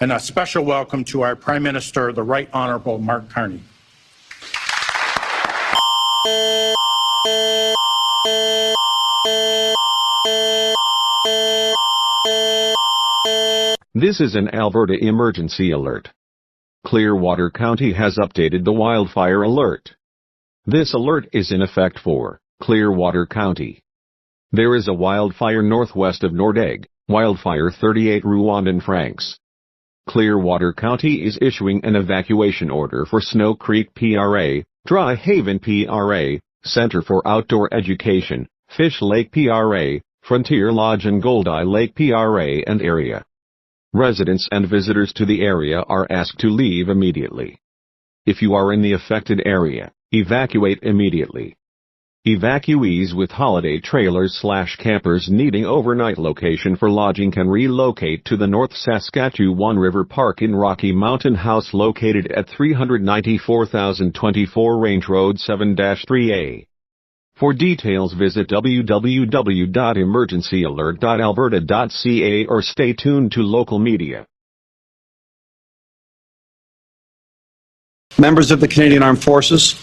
And a special welcome to our Prime Minister, the Right Honorable Mark Carney. This is an Alberta emergency alert. Clearwater County has updated the wildfire alert. This alert is in effect for Clearwater County. There is a wildfire northwest of Nordegg, Wildfire 38 Rouyn-Franks. Clearwater County is issuing an evacuation order for Snow Creek PRA, Dry Haven PRA, Center for Outdoor Education, Fish Lake PRA, Frontier Lodge and Goldeye Lake PRA and area. Residents and visitors to the area are asked to leave immediately. If you are in the affected area, evacuate immediately. Evacuees with holiday trailers/campers needing overnight location for lodging can relocate to the North Saskatchewan River Park in Rocky Mountain House located at 394,024 Range Road 7-3A. For details visit www.emergencyalert.alberta.ca or stay tuned to local media. Members of the Canadian Armed Forces,